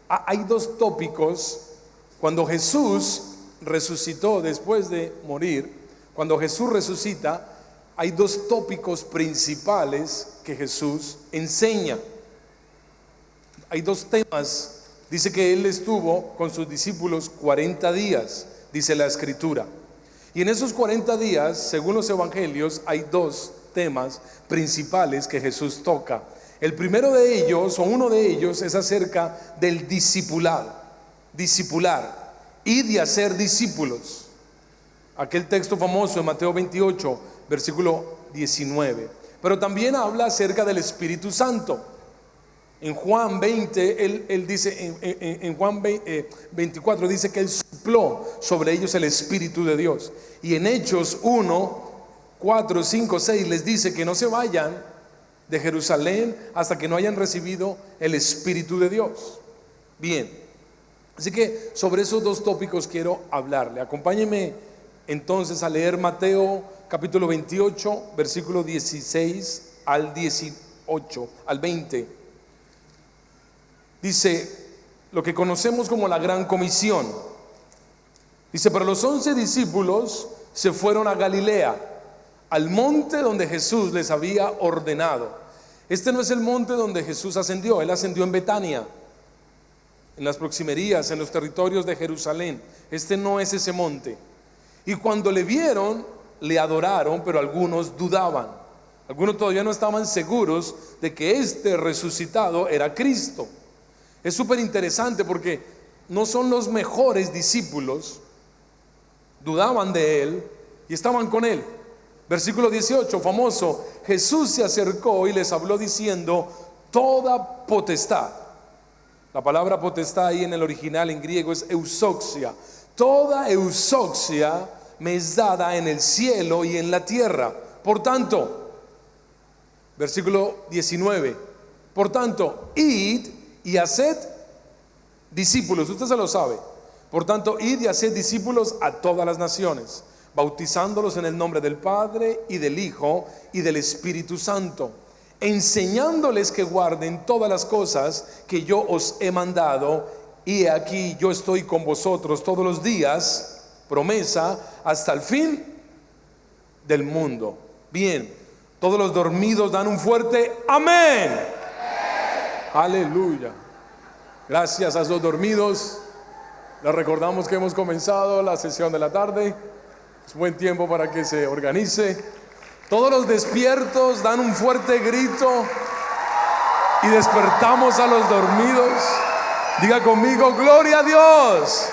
Hay dos tópicos cuando Jesús resucitó después de morir. Cuando Jesús resucita, hay dos tópicos principales que Jesús enseña. Hay dos temas. Dice que Él estuvo con sus discípulos 40 días, dice la Escritura. Y en esos 40 días, según los evangelios, hay dos temas principales que Jesús toca. El primero de ellos, o uno de ellos, es acerca del discipulado. Discipular y de hacer discípulos. Aquel texto famoso en Mateo 28, versículo 19. Pero también habla acerca del Espíritu Santo. En Juan 20, él dice, en Juan 24 dice que Él sopló sobre ellos el Espíritu de Dios. Y en Hechos 1, 4, 5, 6 les dice que no se vayan de Jerusalén hasta que no hayan recibido el Espíritu de Dios. Bien, así que sobre esos dos tópicos quiero hablarle. Acompáñenme entonces a leer Mateo capítulo 28, versículo 16 al 18, al 20. Dice lo que conocemos como la Gran Comisión. Dice: pero los 11 discípulos se fueron a Galilea, al monte donde Jesús les había ordenado. Este no es el monte donde Jesús ascendió. Él ascendió en Betania, en las proximerías, en los territorios de Jerusalén. Este no es ese monte. Y cuando le vieron, le adoraron, pero algunos dudaban. Algunos todavía no estaban seguros de que este resucitado era Cristo. Es súper interesante porque no son los mejores discípulos, dudaban de Él y estaban con Él. Versículo 18, famoso: Jesús se acercó y les habló diciendo: toda potestad. La palabra potestad ahí en el original en griego es eusoxia. Toda eusoxia me es dada en el cielo y en la tierra. Por tanto, versículo 19, por tanto, id y haced discípulos. Usted se lo sabe. Por tanto, id y haced discípulos a todas las naciones, bautizándolos en el nombre del Padre y del Hijo y del Espíritu Santo, enseñándoles que guarden todas las cosas que yo os he mandado, y he aquí yo estoy con vosotros todos los días, promesa, hasta el fin del mundo. Bien, todos los dormidos dan un fuerte amén. Aleluya. Gracias a esos dormidos. Les recordamos que hemos comenzado la sesión de la tarde. Es buen tiempo para que se organice. Todos los despiertos dan un fuerte grito y despertamos a los dormidos. Diga conmigo: gloria a Dios.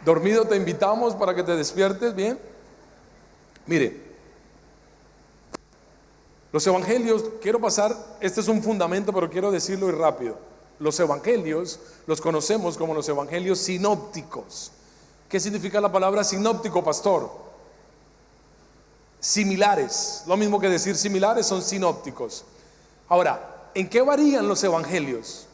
Dormido, te invitamos para que te despiertes. Bien, mire, los evangelios, quiero pasar, este es un fundamento, pero quiero decirlo y rápido. Los evangelios los conocemos como los evangelios sinópticos. ¿Qué significa la palabra sinóptico, pastor? Similares. Lo mismo que decir similares, son sinópticos. Ahora, ¿en qué varían los evangelios?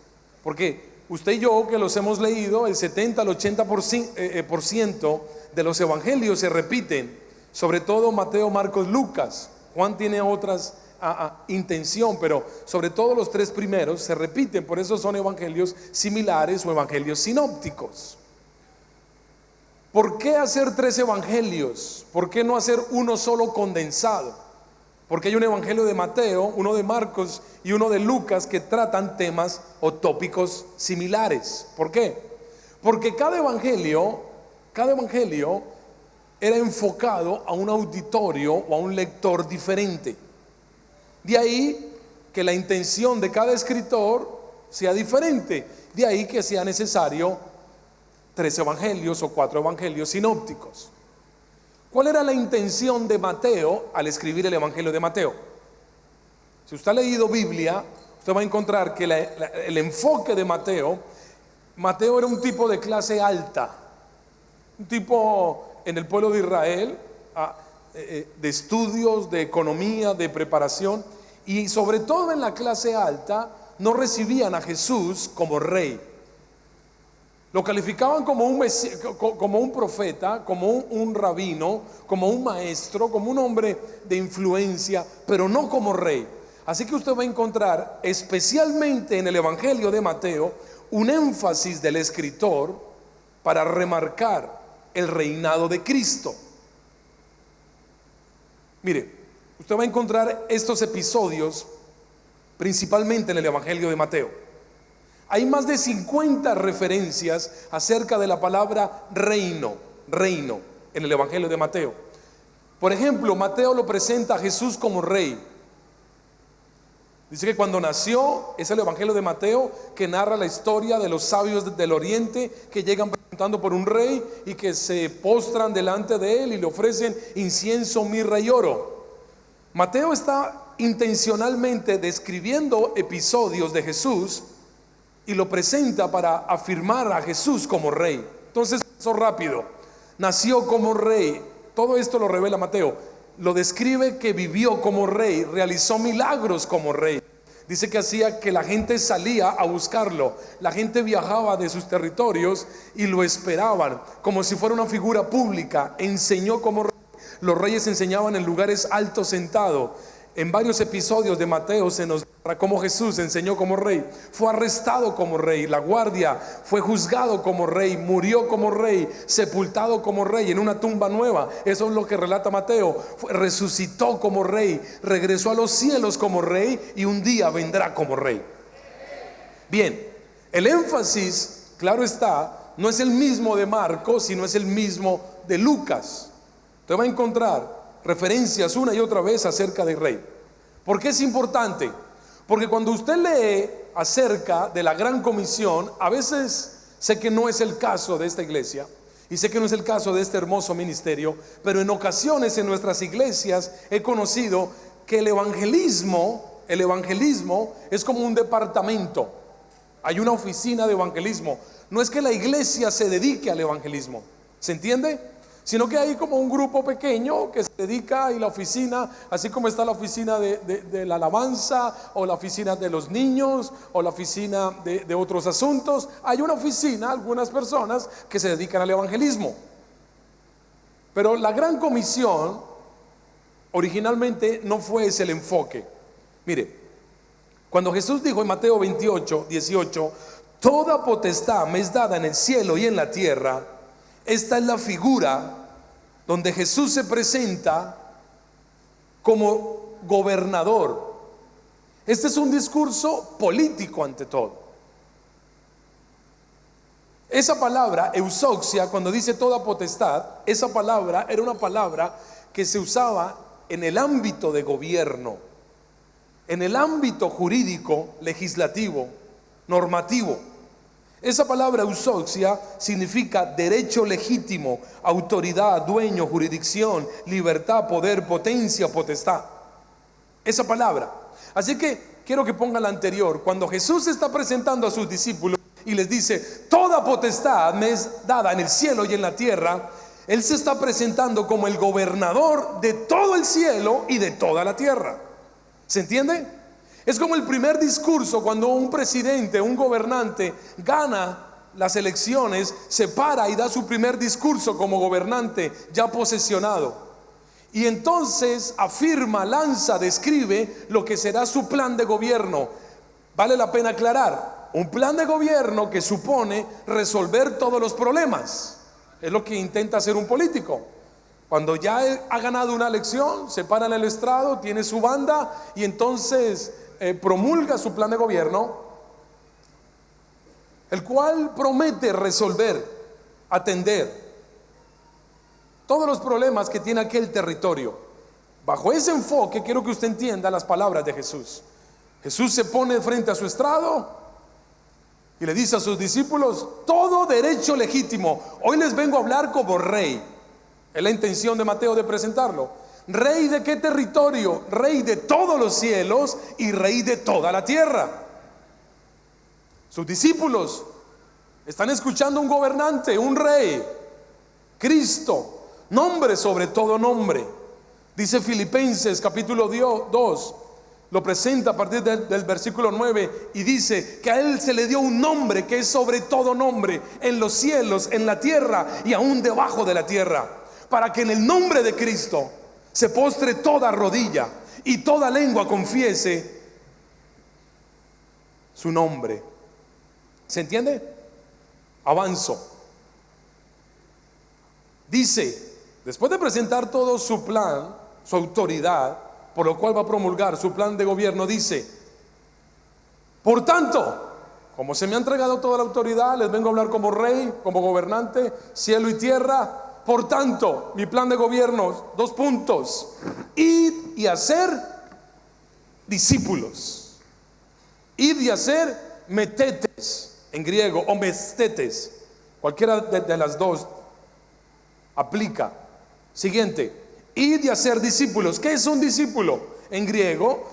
Porque usted y yo, que los hemos leído, el 70 al 80% de los evangelios se repiten, sobre todo Mateo, Marcos, Lucas. Juan tiene otras intención, pero sobre todo los tres primeros se repiten. Por eso son evangelios similares o evangelios sinópticos. ¿Por qué hacer tres evangelios? ¿Por qué no hacer uno solo condensado? Porque hay un evangelio de Mateo, uno de Marcos y uno de Lucas que tratan temas o tópicos similares. ¿Por qué? Porque cada evangelio era enfocado a un auditorio o a un lector diferente. De ahí que la intención de cada escritor sea diferente. De ahí que sea necesario 3 evangelios o 4 evangelios sinópticos. ¿Cuál era la intención de Mateo al escribir el evangelio de Mateo? Si usted ha leído Biblia, usted va a encontrar que el enfoque de Mateo era un tipo de clase alta, un tipo en el pueblo de Israel, de estudios, de economía, de preparación, y sobre todo en la clase alta no recibían a Jesús como rey. Lo calificaban como un profeta, como un rabino, como un maestro, como un hombre de influencia, pero no como rey. Así que usted va a encontrar, especialmente en el Evangelio de Mateo, un énfasis del escritor para remarcar el reinado de Cristo. Mire, usted va a encontrar estos episodios principalmente en el Evangelio de Mateo. Hay más de 50 referencias acerca de la palabra reino en el Evangelio de Mateo. Por ejemplo, Mateo lo presenta a Jesús como rey. Dice que cuando nació, es el Evangelio de Mateo que narra la historia de los sabios del oriente que llegan preguntando por un rey y que se postran delante de él y le ofrecen incienso, mirra y oro. Mateo está intencionalmente describiendo episodios de Jesús y lo presenta para afirmar a Jesús como rey. Entonces, eso rápido, nació como rey, todo esto lo revela Mateo. Lo describe que vivió como rey, realizó milagros como rey. Dice que hacía que la gente salía a buscarlo, la gente viajaba de sus territorios y lo esperaban como si fuera una figura pública. Enseñó como rey. Los reyes enseñaban en lugares altos sentados. En varios episodios de Mateo se nos narra cómo Jesús enseñó como rey. Fue arrestado como rey, la guardia, fue juzgado como rey, murió como rey, sepultado como rey en una tumba nueva. Eso es lo que relata Mateo. Resucitó como rey, regresó a los cielos como rey y un día vendrá como rey. Bien, el énfasis, claro está, no es el mismo de Marcos, sino es el mismo de Lucas. Usted va a encontrar referencias una y otra vez acerca del rey. ¿Por qué es importante? Porque cuando usted lee acerca de la gran comisión, a veces sé que no es el caso de esta iglesia y sé que no es el caso de este hermoso ministerio, pero en ocasiones en nuestras iglesias he conocido que el evangelismo es como un departamento. Hay una oficina de evangelismo. No es que la iglesia se dedique al evangelismo, ¿se entiende? Sino que hay como un grupo pequeño que se dedica, y la oficina, así como está la oficina de la alabanza, o la oficina de los niños, o la oficina de otros asuntos, hay una oficina, algunas personas que se dedican al evangelismo. Pero la gran comisión originalmente no fue ese el enfoque. Mire, cuando Jesús dijo en Mateo 28, 18, toda potestad me es dada en el cielo y en la tierra, esta es la figura donde Jesús se presenta como gobernador. Este es un discurso político ante todo. Esa palabra, eusoxia, cuando dice toda potestad, esa palabra era una palabra que se usaba en el ámbito de gobierno, en el ámbito jurídico, legislativo, normativo. Esa palabra eusoxia significa derecho legítimo, autoridad, dueño, jurisdicción, libertad, poder, potencia, potestad. Esa palabra. Así que quiero que pongan la anterior. Cuando Jesús está presentando a sus discípulos y les dice, toda potestad me es dada en el cielo y en la tierra, Él se está presentando como el gobernador de todo el cielo y de toda la tierra. ¿Se entiende? Es como el primer discurso cuando un presidente, un gobernante gana las elecciones, se para y da su primer discurso como gobernante ya posesionado. Y entonces afirma, lanza, describe lo que será su plan de gobierno. Vale la pena aclarar, un plan de gobierno que supone resolver todos los problemas. Es lo que intenta hacer un político. Cuando ya ha ganado una elección, se para en el estrado, tiene su banda y entonces promulga su plan de gobierno, el cual promete resolver, atender todos los problemas que tiene aquel territorio. Bajo ese enfoque quiero que usted entienda las palabras de Jesús. Jesús se pone frente a su estrado y le dice a sus discípulos, todo derecho legítimo, hoy les vengo a hablar como rey. Es la intención de Mateo de presentarlo. ¿Rey de qué territorio? Rey de todos los cielos y rey de toda la tierra. Sus discípulos están escuchando un gobernante, un rey, Cristo, nombre sobre todo nombre. Dice Filipenses capítulo 2, lo presenta a partir del versículo 9 y dice que a Él se le dio un nombre que es sobre todo nombre, en los cielos, en la tierra y aún debajo de la tierra, para que en el nombre de Cristo se postre toda rodilla y toda lengua confiese su nombre. ¿Se entiende? Avanzo. Dice, después de presentar todo su plan, su autoridad, por lo cual va a promulgar su plan de gobierno, dice: por tanto, como se me ha entregado toda la autoridad, les vengo a hablar como rey, como gobernante, cielo y tierra. Por tanto, mi plan de gobierno, 2 puntos: id y hacer discípulos. Id y hacer metetes en griego, o mestetes, cualquiera de las dos aplica. Siguiente: id y hacer discípulos. ¿Qué es un discípulo? En griego,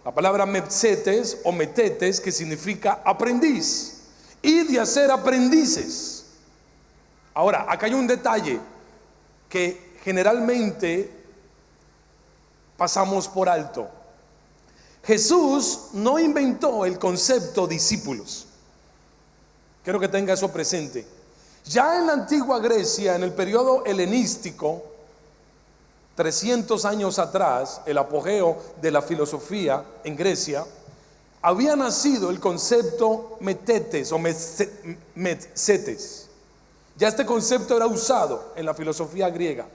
la palabra mepsetes o metetes, que significa aprendiz. Id y hacer aprendices. Ahora, acá hay un detalle que generalmente pasamos por alto. Jesús no inventó el concepto discípulos. Quiero que tenga eso presente. Ya en la antigua Grecia, en el periodo helenístico, 300 años atrás, el apogeo de la filosofía en Grecia, había nacido el concepto metetes o metsetes. Ya este concepto era usado en la filosofía griega.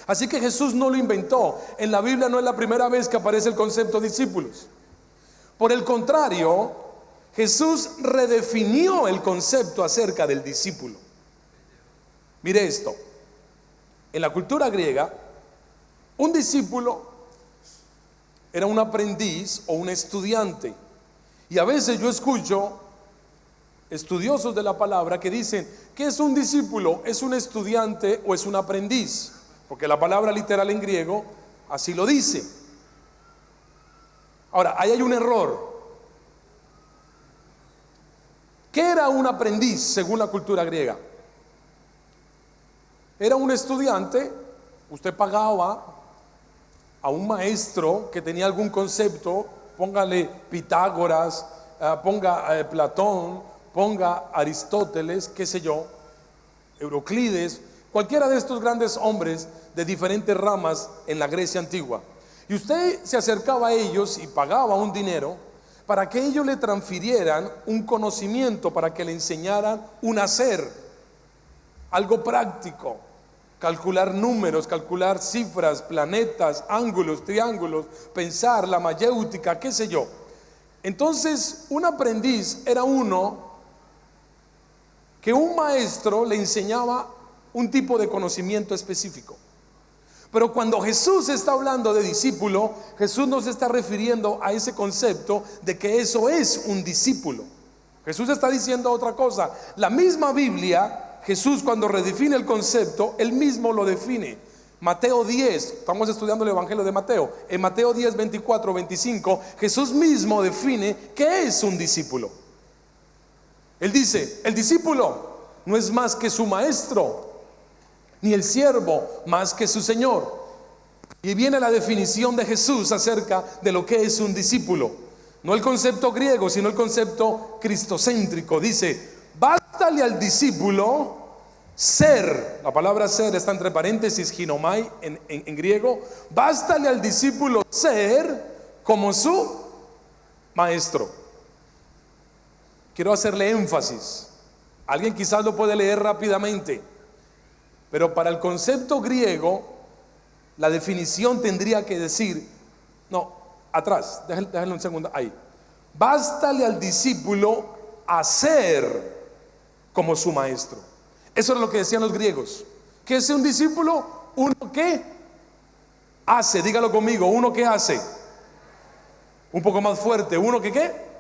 Así que Jesús no lo inventó. En la Biblia no es la primera vez que aparece el concepto discípulos. Por el contrario, Jesús redefinió el concepto acerca del discípulo. Mire esto: en la cultura griega, un discípulo era un aprendiz o un estudiante. Y a veces yo escucho estudiosos de la palabra que dicen: ¿qué es un discípulo? ¿Es un estudiante o es un aprendiz? Porque la palabra literal en griego así lo dice. Ahora, ahí hay un error. ¿Qué era un aprendiz según la cultura griega? Era un estudiante. Usted pagaba a un maestro que tenía algún concepto, póngale Pitágoras, ponga Platón, ponga Aristóteles, qué sé yo, Euroclides, cualquiera de estos grandes hombres de diferentes ramas en la Grecia antigua. Y usted se acercaba a ellos y pagaba un dinero para que ellos le transfirieran un conocimiento, para que le enseñaran un hacer, algo práctico: calcular números, calcular cifras, planetas, ángulos, triángulos, pensar la mayéutica, qué sé yo. Entonces, un aprendiz era uno que un maestro le enseñaba un tipo de conocimiento específico. Pero cuando Jesús está hablando de discípulo, Jesús no se está refiriendo a ese concepto de que eso es un discípulo. Jesús está diciendo otra cosa. La misma Biblia, Jesús, cuando redefine el concepto, él mismo lo define. Mateo 10, estamos estudiando el Evangelio de Mateo. En Mateo 10, 24, 25, Jesús mismo define qué es un discípulo. Él dice: el discípulo no es más que su maestro, ni el siervo más que su señor. Y viene la definición de Jesús acerca de lo que es un discípulo. No el concepto griego, sino el concepto cristocéntrico. Dice: bástale al discípulo ser. La palabra ser está entre paréntesis, ginomai en griego. Bástale al discípulo ser como su maestro. Quiero hacerle énfasis. Alguien quizás lo puede leer rápidamente, pero para el concepto griego, la definición tendría que decir, no, atrás, déjenlo un segundo ahí. Bástale al discípulo hacer como su maestro. Eso es lo que decían los griegos. ¿Qué es un discípulo? Uno que hace, dígalo conmigo, uno que hace. Un poco más fuerte, uno que ¿qué?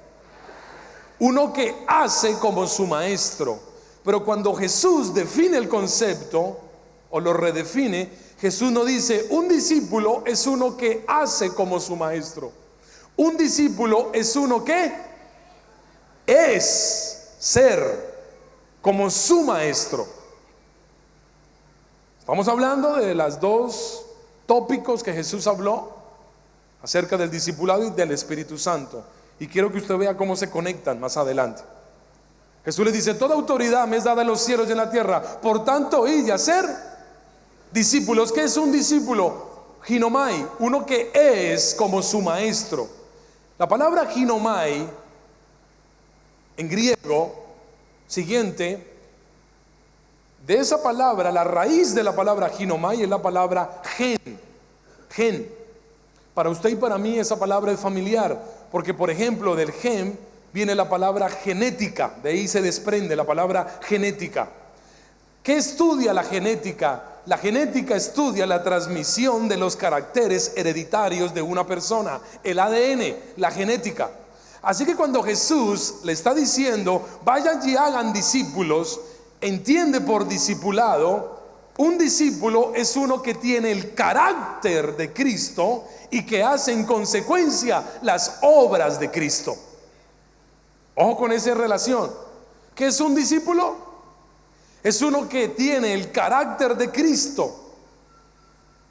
Uno que hace como su maestro. Pero cuando Jesús define el concepto o lo redefine, Jesús no dice: un discípulo es uno que hace como su maestro. Un discípulo es uno que es ser como su maestro. Estamos hablando de los dos tópicos que Jesús habló acerca del discipulado y del Espíritu Santo. Y quiero que usted vea cómo se conectan más adelante. Jesús le dice: toda autoridad me es dada en los cielos y en la tierra. Por tanto, id y hacer discípulos. ¿Qué es un discípulo? Ginomai, uno que es como su maestro. La palabra ginomai en griego, siguiente, de esa palabra, la raíz de la palabra ginomai es la palabra gen. Para usted y para mí esa palabra es familiar, porque por ejemplo del gen viene la palabra genética, de ahí se desprende la palabra genética. ¿Qué estudia la genética? La genética estudia la transmisión de los caracteres hereditarios de una persona, el ADN, la genética. Así que cuando Jesús le está diciendo, vayan y hagan discípulos, entiende por discipulado, un discípulo es uno que tiene el carácter de Cristo y que hace en consecuencia las obras de Cristo. Ojo con esa relación. ¿Qué es un discípulo? Es uno que tiene el carácter de Cristo,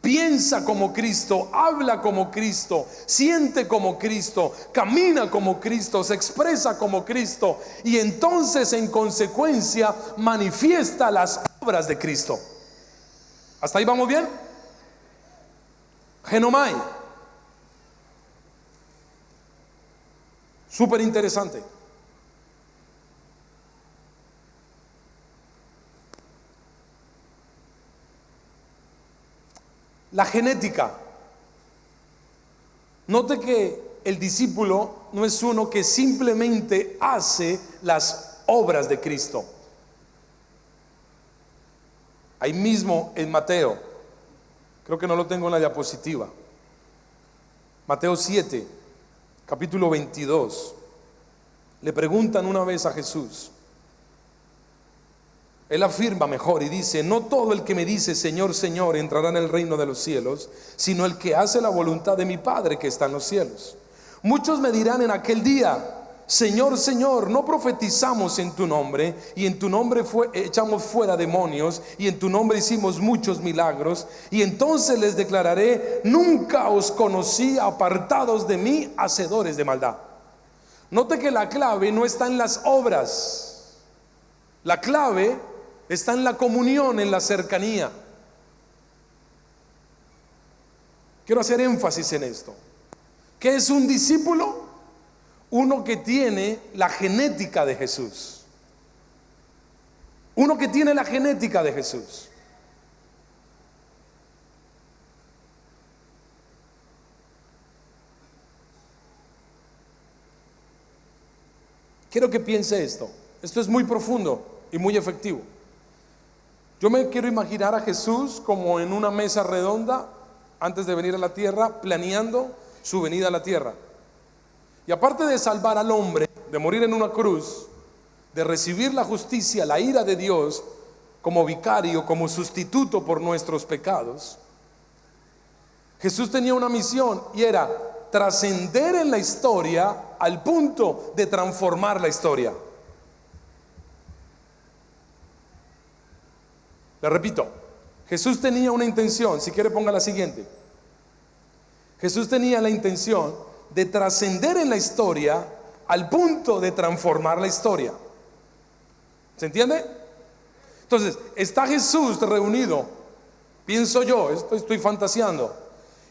piensa como Cristo, habla como Cristo, siente como Cristo, camina como Cristo, se expresa como Cristo y entonces en consecuencia manifiesta las obras de Cristo. ¿Hasta ahí vamos bien? Genomai. Súper interesante. La genética. Note que el discípulo no es uno que simplemente hace las obras de Cristo. Ahí mismo en Mateo, creo que no lo tengo en la diapositiva, Mateo 7, capítulo 22, le preguntan una vez a Jesús. Él afirma mejor y dice, no todo el que me dice Señor, Señor entrará en el reino de los cielos, sino el que hace la voluntad de mi Padre que está en los cielos. Muchos me dirán en aquel día, Señor, Señor, no profetizamos en tu nombre, y en tu nombre echamos fuera demonios, y en tu nombre hicimos muchos milagros, y entonces les declararé, nunca os conocí, apartados de mí, hacedores de maldad. Note que la clave no está en las obras, la clave está en la comunión, en la cercanía. Quiero hacer énfasis en esto. ¿Qué es un discípulo? Uno que tiene la genética de Jesús. Uno que tiene la genética de Jesús. Quiero que piense esto. Esto es muy profundo y muy efectivo. Yo me quiero imaginar a Jesús como en una mesa redonda antes de venir a la tierra, planeando su venida a la tierra. Y aparte de salvar al hombre, de morir en una cruz, de recibir la justicia, la ira de Dios como vicario, como sustituto por nuestros pecados, Jesús tenía una misión y era trascender en la historia al punto de transformar la historia. Le repito, Jesús tenía una intención, si quiere ponga la siguiente. Jesús tenía la intención de trascender en la historia al punto de transformar la historia. ¿Se entiende? Entonces, está Jesús reunido, pienso yo, estoy fantaseando,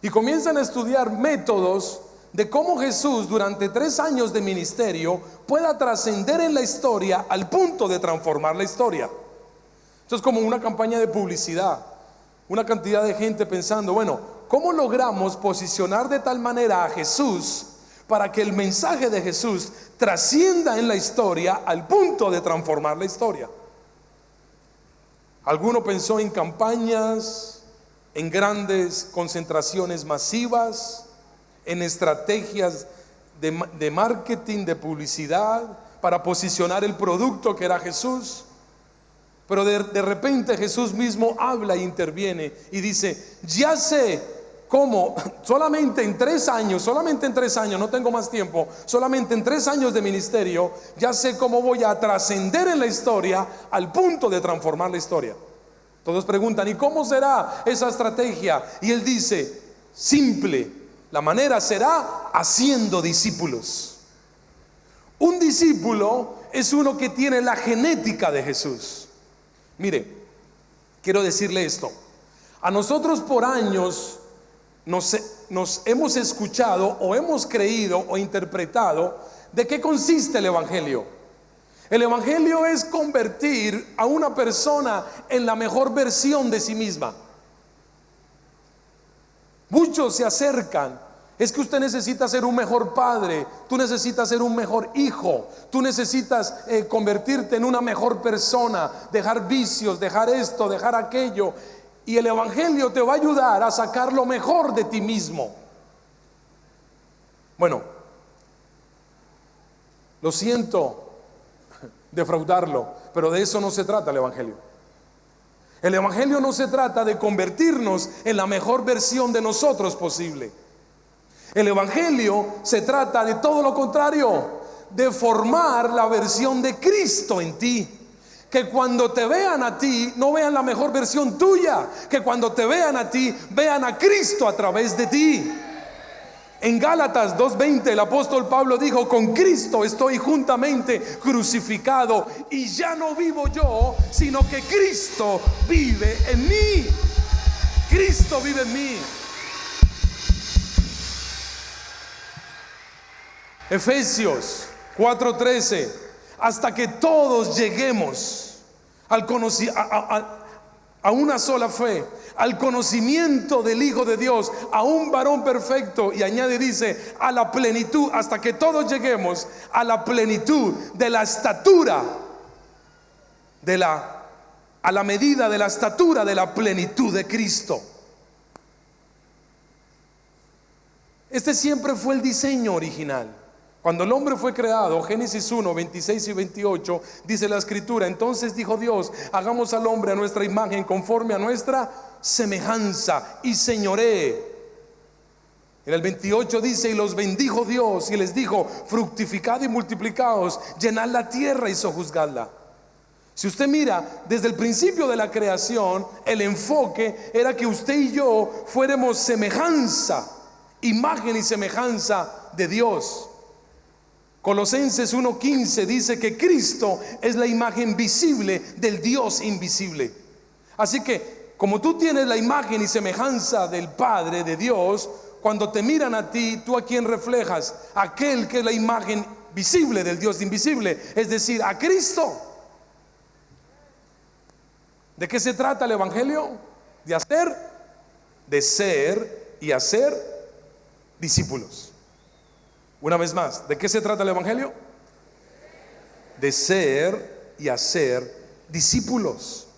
y comienzan a estudiar métodos de cómo Jesús durante 3 años de ministerio pueda trascender en la historia al punto de transformar la historia. Esto es como una campaña de publicidad, una cantidad de gente pensando, bueno, ¿cómo logramos posicionar de tal manera a Jesús para que el mensaje de Jesús trascienda en la historia al punto de transformar la historia? Alguno pensó en campañas, en grandes concentraciones masivas, en estrategias de marketing, de publicidad, para posicionar el producto que era Jesús. Pero de repente Jesús mismo habla e interviene y dice, ya sé cómo, solamente en 3 años, no tengo más tiempo, solamente en 3 años de ministerio, ya sé cómo voy a trascender en la historia al punto de transformar la historia. Todos preguntan, ¿y cómo será esa estrategia? Y él dice, simple, la manera será haciendo discípulos. Un discípulo es uno que tiene la genética de Jesús. Mire, quiero decirle esto. A nosotros por años nos hemos escuchado o hemos creído o interpretado de qué consiste el Evangelio. El Evangelio es convertir a una persona en la mejor versión de sí misma. Muchos se acercan: es que usted necesita ser un mejor padre, tú necesitas ser un mejor hijo, tú necesitas convertirte en una mejor persona, dejar vicios, dejar esto, dejar aquello. Y el Evangelio te va a ayudar a sacar lo mejor de ti mismo. Bueno, lo siento defraudarlo, pero de eso no se trata el Evangelio. El Evangelio no se trata de convertirnos en la mejor versión de nosotros posible. El Evangelio se trata de todo lo contrario, de formar la versión de Cristo en ti. Que cuando te vean a ti, no vean la mejor versión tuya, que cuando te vean a ti, vean a Cristo a través de ti. En Gálatas 2:20 el apóstol Pablo dijo: con Cristo estoy juntamente crucificado, y ya no vivo yo, sino que Cristo vive en mí. Cristo vive en mí. Efesios 4:13: hasta que todos lleguemos a una sola fe, al conocimiento del Hijo de Dios, a un varón perfecto. Y añade, dice, a la plenitud, hasta que todos lleguemos a la plenitud de la estatura, a la medida de la estatura de la plenitud de Cristo. Este siempre fue el diseño original. Cuando el hombre fue creado, Génesis 1, 26 y 28, dice la escritura: entonces dijo Dios: hagamos al hombre a nuestra imagen, conforme a nuestra semejanza, y señoree. En el 28 dice: y los bendijo Dios y les dijo: fructificad y multiplicaos, llenad la tierra y sojuzgadla. Si usted mira, desde el principio de la creación, el enfoque era que usted y yo fuéramos semejanza, imagen y semejanza de Dios. Colosenses 1:15 dice que Cristo es la imagen visible del Dios invisible. Así que, como tú tienes la imagen y semejanza del Padre, de Dios, cuando te miran a ti, ¿tú a quién reflejas? Aquel que es la imagen visible del Dios invisible, es decir, a Cristo. ¿De qué se trata el Evangelio? De ser y hacer discípulos. Una vez más, ¿de qué se trata el Evangelio? De ser y hacer discípulos.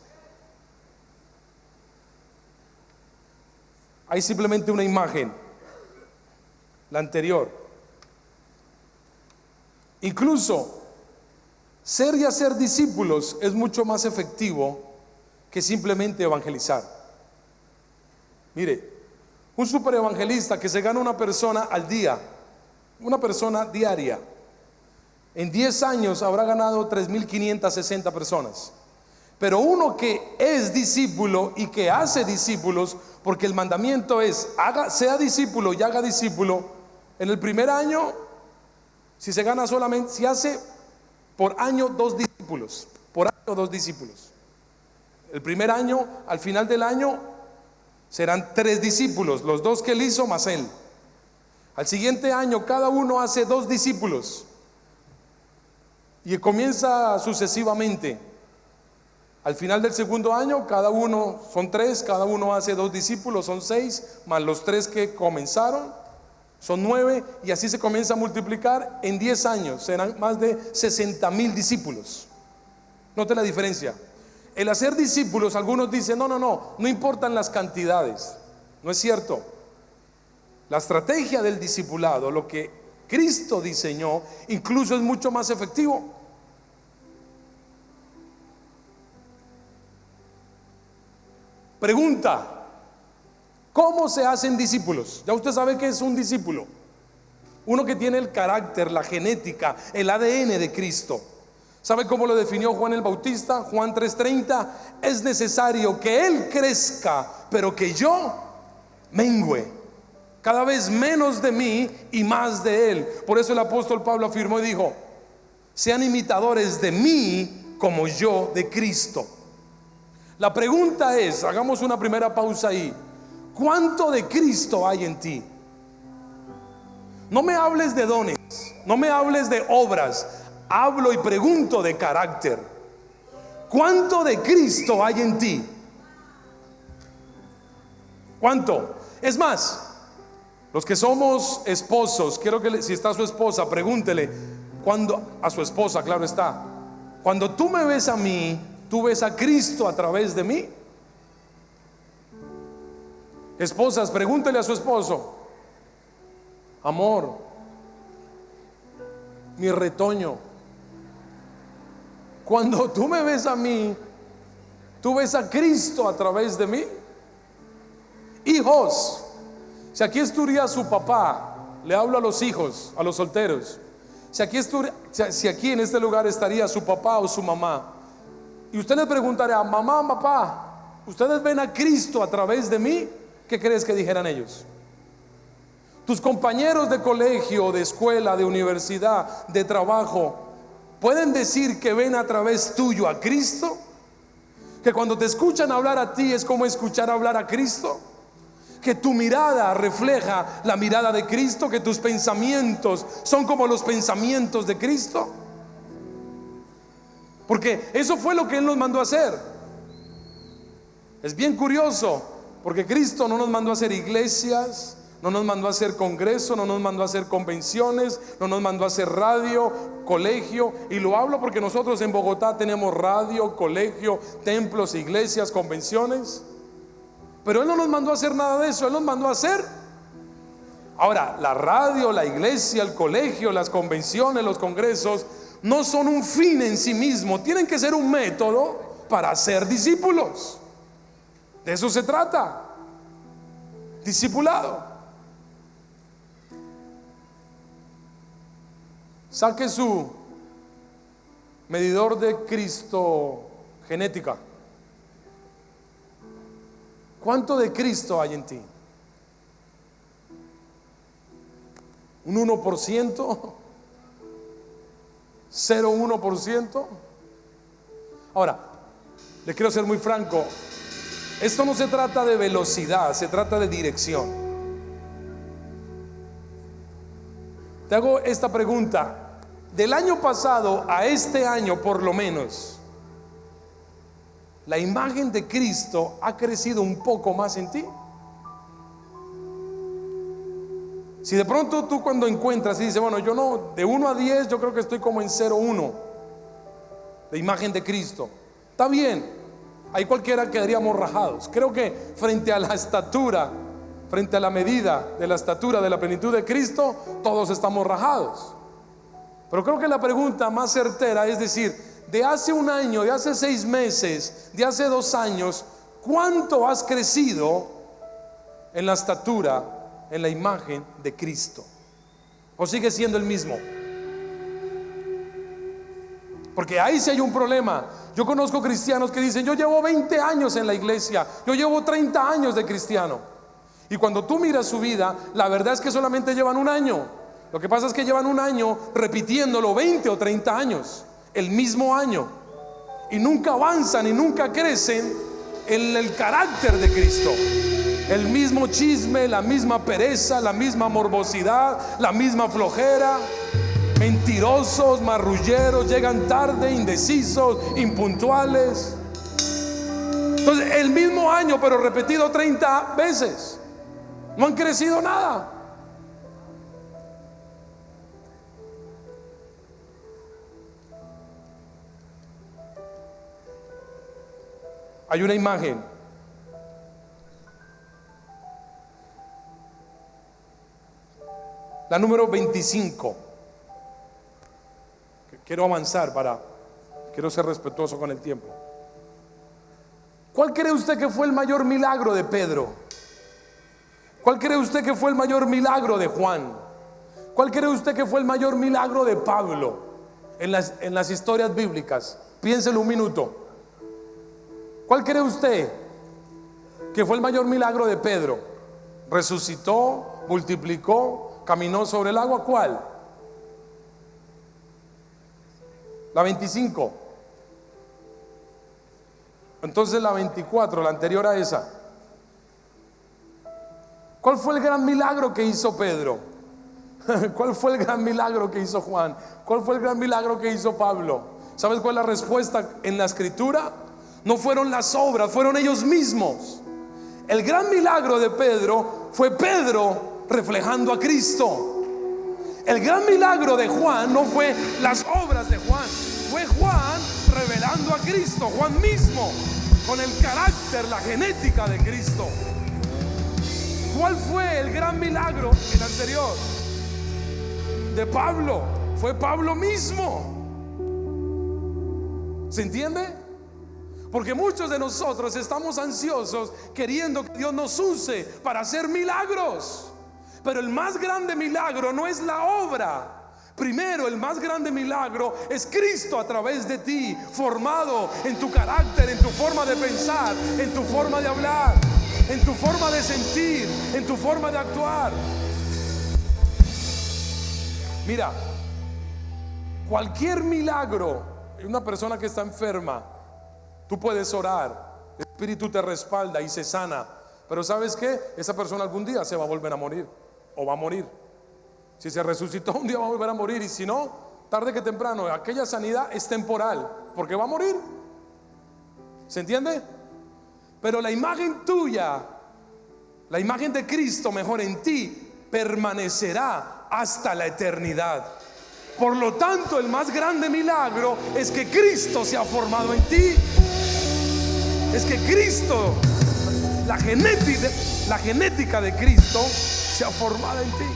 Hay simplemente una imagen, la anterior. Incluso ser y hacer discípulos es mucho más efectivo que simplemente evangelizar. Mire, un superevangelista que se gana una persona al día, una persona diaria, en 10 años habrá ganado 3.560 personas. Pero uno que es discípulo y que hace discípulos, porque el mandamiento es: sea discípulo y haga discípulo. En el primer año, si se gana solamente, si hace por año 2 discípulos, por año 2 discípulos. El primer año, al final del año, serán 3 discípulos, los 2 que él hizo más él. Al siguiente año cada uno hace 2 discípulos, y comienza sucesivamente. Al final del segundo año cada uno, son 3, cada uno hace 2 discípulos, son 6, más los 3 que comenzaron, son 9, y así se comienza a multiplicar. En 10 años serán más de 60,000 discípulos. Note la diferencia. El hacer discípulos, algunos dicen: no importan las cantidades. No es cierto. La estrategia del discipulado, lo que Cristo diseñó, incluso es mucho más efectivo. Pregunta: ¿cómo se hacen discípulos? Ya usted sabe que es un discípulo. Uno que tiene el carácter, la genética, el ADN de Cristo. ¿Sabe cómo lo definió Juan el Bautista? Juan 3:30: es necesario que Él crezca, pero que yo mengüe. Cada vez menos de mí y más de Él. Por eso el apóstol Pablo afirmó y dijo: sean imitadores de mí como yo de Cristo. La pregunta es, hagamos una primera pausa ahí: ¿cuánto de Cristo hay en ti? No me hables de dones, no me hables de obras, hablo y pregunto de carácter. ¿Cuánto de Cristo hay en ti? ¿Cuánto? Es más, los que somos esposos, quiero que si está su esposa, pregúntele a su esposa, claro está, cuando tú me ves a mí, ¿tú ves a Cristo a través de mí? Esposas, pregúntele a su esposo: amor, mi retoño, cuando tú me ves a mí, ¿tú ves a Cristo a través de mí? Hijos, si aquí estuviera su papá, le hablo a los hijos, a los solteros, si aquí en este lugar estaría su papá o su mamá, y usted le preguntaría: mamá, papá, ¿ustedes ven a Cristo a través de mí? ¿Qué crees que dijeran ellos? Tus compañeros de colegio, de escuela, de universidad, de trabajo, ¿pueden decir que ven a través tuyo a Cristo? Que cuando te escuchan hablar a ti es como escuchar hablar a Cristo. Que tu mirada refleja la mirada de Cristo, que tus pensamientos son como los pensamientos de Cristo. Porque eso fue lo que Él nos mandó a hacer. Es bien curioso, porque Cristo no nos mandó a hacer iglesias, no nos mandó a hacer congresos, no nos mandó a hacer convenciones, no nos mandó a hacer radio, colegio. Y lo hablo porque nosotros en Bogotá tenemos radio, colegio, templos, iglesias, convenciones. Pero Él no nos mandó a hacer nada de eso. Él nos mandó a hacer. Ahora, la radio, la iglesia, el colegio, las convenciones, los congresos no son un fin en sí mismo. Tienen que ser un método para ser discípulos. De eso se trata. Discipulado. Saque su medidor de Cristo genética. ¿Cuánto de Cristo hay en ti? ¿Un 1%? ¿0,1%? Ahora, le quiero ser muy franco. Esto no se trata de velocidad, se trata de dirección. Te hago esta pregunta: del año pasado a este año, por lo menos, ¿la imagen de Cristo ha crecido un poco más en ti? Si de pronto tú, cuando encuentras y dices: bueno, yo no, de 1 a 10 yo creo que estoy como en 0,1 de imagen de Cristo, está bien. Ahí cualquiera quedaríamos rajados. Creo que frente a la estatura, frente a la medida de la estatura de la plenitud de Cristo, todos estamos rajados. Pero creo que la pregunta más certera es decir: de hace un año, de hace 6 meses, de hace 2 años, ¿cuánto has crecido en la estatura, en la imagen de Cristo? ¿O sigue siendo el mismo? Porque ahí sí hay un problema. Yo conozco cristianos que dicen: yo llevo 20 años en la iglesia, yo llevo 30 años de cristiano. Y cuando tú miras su vida, la verdad es que solamente llevan 1 año. Lo que pasa es que llevan 1 año repitiéndolo 20 o 30 años, el mismo año, y nunca avanzan y nunca crecen en el carácter de Cristo. El mismo chisme, la misma pereza, la misma morbosidad, la misma flojera. Mentirosos, marrulleros, llegan tarde, indecisos, impuntuales. Entonces, el mismo año, pero repetido 30 veces. No han crecido nada. Hay una imagen. La número 25. Quiero avanzar quiero ser respetuoso con el tiempo. ¿Cuál cree usted que fue el mayor milagro de Pedro? ¿Cuál cree usted que fue el mayor milagro de Juan? ¿Cuál cree usted que fue el mayor milagro de Pablo en las historias bíblicas? Piénselo un minuto. ¿Cuál cree usted que fue el mayor milagro de Pedro? Resucitó, multiplicó, caminó sobre el agua. ¿Cuál? La 25. Entonces la 24, la anterior a esa. ¿Cuál fue el gran milagro que hizo Pedro? ¿Cuál fue el gran milagro que hizo Juan? ¿Cuál fue el gran milagro que hizo Pablo? ¿Sabes cuál es la respuesta en la escritura? No fueron las obras, fueron ellos mismos. El gran milagro de Pedro fue Pedro reflejando a Cristo. El gran milagro de Juan no fue las obras de Juan, fue Juan revelando a Cristo, Juan mismo, con el carácter, la genética de Cristo. ¿Cuál fue el gran milagro, el anterior? De Pablo, fue Pablo mismo. ¿Se entiende? Porque muchos de nosotros estamos ansiosos queriendo que Dios nos use para hacer milagros. Pero el más grande milagro no es la obra. Primero, el más grande milagro es Cristo a través de ti, formado en tu carácter, en tu forma de pensar, en tu forma de hablar, en tu forma de sentir, en tu forma de actuar. Mira, cualquier milagro, una persona que está enferma, tú puedes orar, el Espíritu te respalda y se sana. Pero ¿sabes qué? Esa persona algún día se va a volver a morir, o va a morir. Si se resucitó, un día va a volver a morir. Y si no, tarde que temprano, aquella sanidad es temporal, porque va a morir. ¿Se entiende? Pero la imagen tuya, la imagen de Cristo mejor en ti, permanecerá hasta la eternidad. Por lo tanto, el más grande milagro es que Cristo se ha formado en ti. Es que Cristo, la genética de Cristo se ha formado en ti.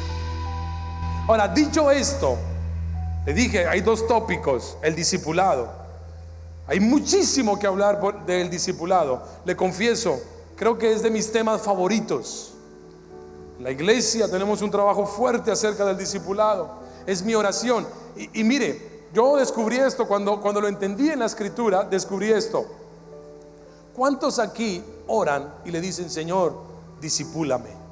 Ahora, dicho esto, le dije, hay dos tópicos: el discipulado. Hay muchísimo que hablar del discipulado. Le confieso, creo que es de mis temas favoritos. En la iglesia tenemos un trabajo fuerte acerca del discipulado. Es mi oración. Y mire, yo descubrí esto cuando lo entendí en la escritura. Descubrí esto. ¿Cuántos aquí oran y le dicen: Señor, discipúlame?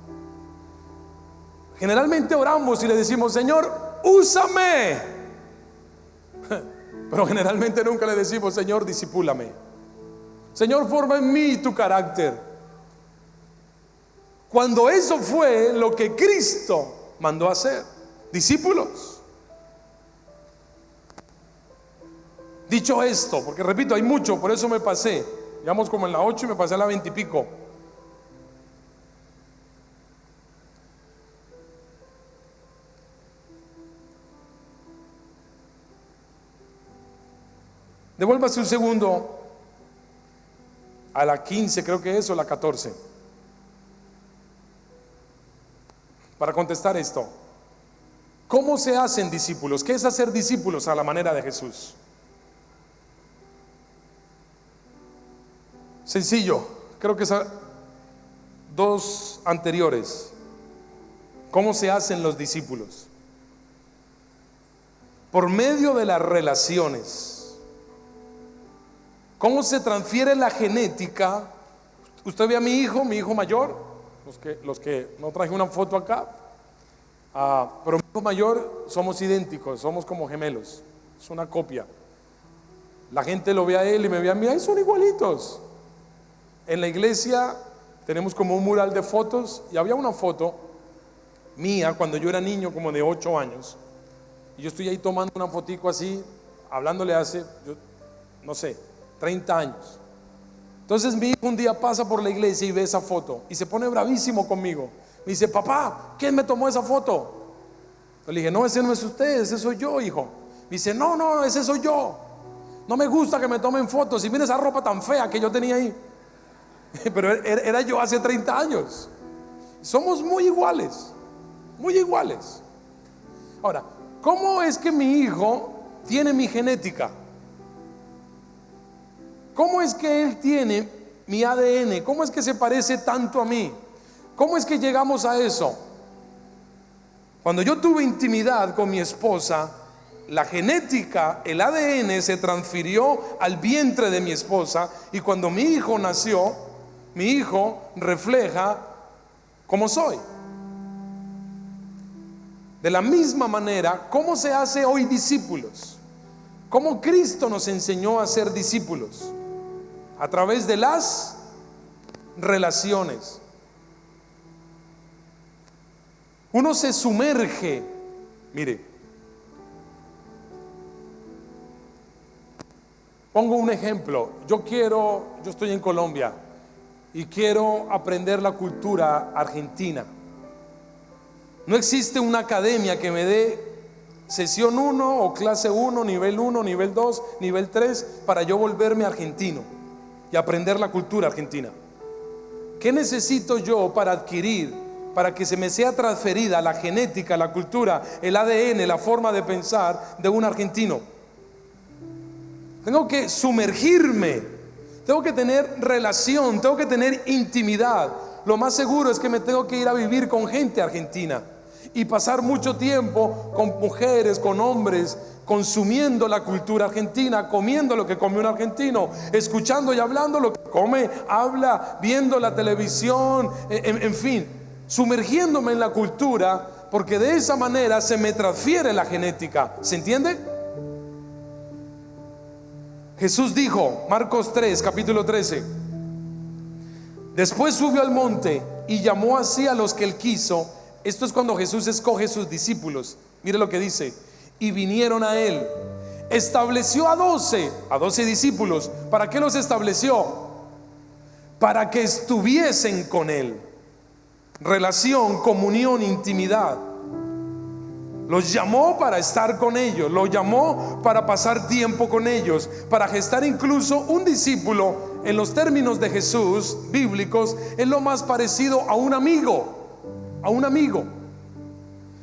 Generalmente oramos y le decimos: Señor, úsame. Pero generalmente nunca le decimos: Señor, discipúlame. Señor, forma en mí tu carácter. Cuando eso fue lo que Cristo mandó a hacer, discípulos. Dicho esto, porque repito, hay mucho, por eso me pasé. Llegamos como en la 8 y me pasé a la 20 y pico. Devuélvase un segundo a la 15, creo que es, o la 14, para contestar esto. ¿Cómo se hacen discípulos? ¿Qué es hacer discípulos a la manera de Jesús? Sencillo, creo que son dos anteriores. ¿Cómo se hacen los discípulos? Por medio de las relaciones. ¿Cómo se transfiere la genética? Usted ve a mi hijo mayor, los que no traje una foto acá, pero mi hijo mayor somos idénticos, somos como gemelos, es una copia. La gente lo ve a él y me ve a mí, ¡ay, son igualitos! En la iglesia tenemos como un mural de fotos, y había una foto mía cuando yo era niño, como de 8 años, y yo estoy ahí tomando una fotico así, hablándole hace, no sé, 30 años. Entonces mi hijo un día pasa por la iglesia y ve esa foto y se pone bravísimo conmigo. Me dice: papá, ¿quién me tomó esa foto? Yo le dije: no, ese no es usted, ese soy yo, hijo. Me dice: no, ese soy yo. No me gusta que me tomen fotos. Y mira esa ropa tan fea que yo tenía ahí. Pero era yo hace 30 años. Somos muy iguales, muy iguales. Ahora, ¿cómo es que mi hijo tiene mi genética? ¿Cómo es que él tiene mi ADN? ¿Cómo es que se parece tanto a mí? ¿Cómo es que llegamos a eso? Cuando yo tuve intimidad con mi esposa, la genética, el ADN se transfirió al vientre de mi esposa, y cuando mi hijo nació, mi hijo refleja cómo soy. De la misma manera, ¿cómo se hace hoy discípulos? ¿Cómo Cristo nos enseñó a ser discípulos? A través de las relaciones. Uno se sumerge. Mire, pongo un ejemplo. Yo estoy en Colombia y quiero aprender la cultura argentina. No existe una academia que me dé sesión 1 o clase 1, nivel 2, nivel 3 para yo volverme argentino y aprender la cultura argentina. ¿Qué necesito yo para adquirir, para que se me sea transferida la genética, la cultura, el ADN, la forma de pensar de un argentino? Tengo que sumergirme, tengo que tener relación, tengo que tener intimidad. Lo más seguro es que me tengo que ir a vivir con gente argentina y pasar mucho tiempo con mujeres, con hombres, consumiendo la cultura argentina, comiendo lo que come un argentino, escuchando y hablando lo que come, habla, viendo la televisión, en fin, sumergiéndome en la cultura, porque de esa manera se me transfiere la genética. ¿Se entiende? Jesús dijo, Marcos 3, capítulo 13: después subió al monte y llamó así a los que él quiso. Esto es cuando Jesús escoge sus discípulos. Mire lo que dice: y vinieron a él. Estableció a 12 discípulos. ¿Para qué los estableció? Para que estuviesen con él. Relación, comunión, intimidad. Los llamó para estar con ellos, los llamó para pasar tiempo con ellos, para gestar. Incluso un discípulo, en los términos de Jesús bíblicos, es lo más parecido a un amigo. A un amigo.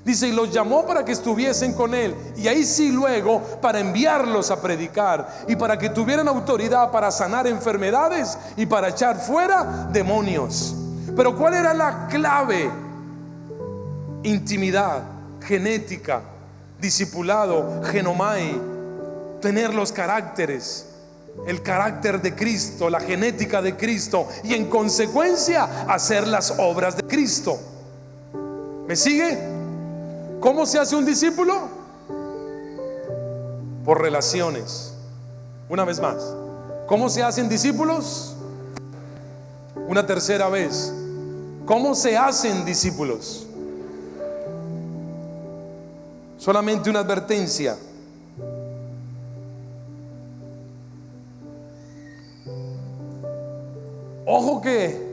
Dice, y los llamó para que estuviesen con él. Y ahí sí, luego para enviarlos a predicar y para que tuvieran autoridad para sanar enfermedades y para echar fuera demonios. Pero ¿cuál era la clave? Intimidad, genética, discipulado, genomai, tener los caracteres, el carácter de Cristo, la genética de Cristo, y en consecuencia hacer las obras de Cristo. ¿Me sigue? ¿Cómo se hace un discípulo? Por relaciones. Una vez más, ¿cómo se hacen discípulos? Una tercera vez, ¿cómo se hacen discípulos? Solamente una advertencia: ojo, que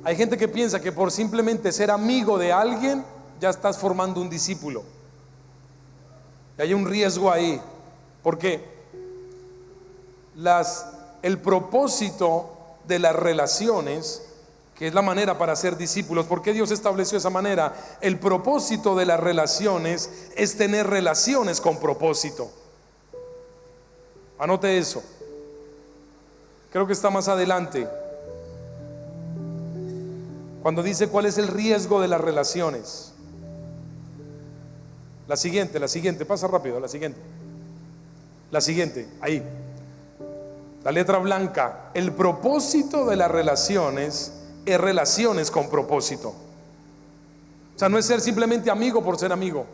hay gente que piensa que por simplemente ser amigo de alguien ya estás formando un discípulo. Y hay un riesgo ahí, porque el propósito de las relaciones, que es la manera para ser discípulos, ¿por qué Dios estableció esa manera? El propósito de las relaciones es tener relaciones con propósito. Anote eso. Creo que está más adelante, cuando dice cuál es el riesgo de las relaciones. La siguiente, pasa rápido, la siguiente, ahí. La letra blanca. El propósito de las relaciones es relaciones con propósito. O sea, no es ser simplemente amigo por ser amigo.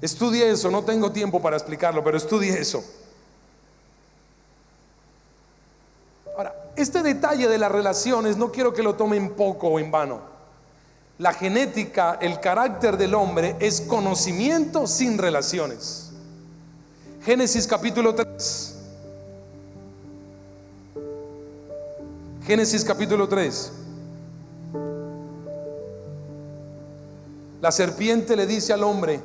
Estudie eso, no tengo tiempo para explicarlo, pero estudie eso. Ahora, este detalle de las relaciones no quiero que lo tomen poco o en vano. La genética, el carácter del hombre es conocimiento sin relaciones. Génesis capítulo 3. Génesis capítulo 3. La serpiente le dice al hombre: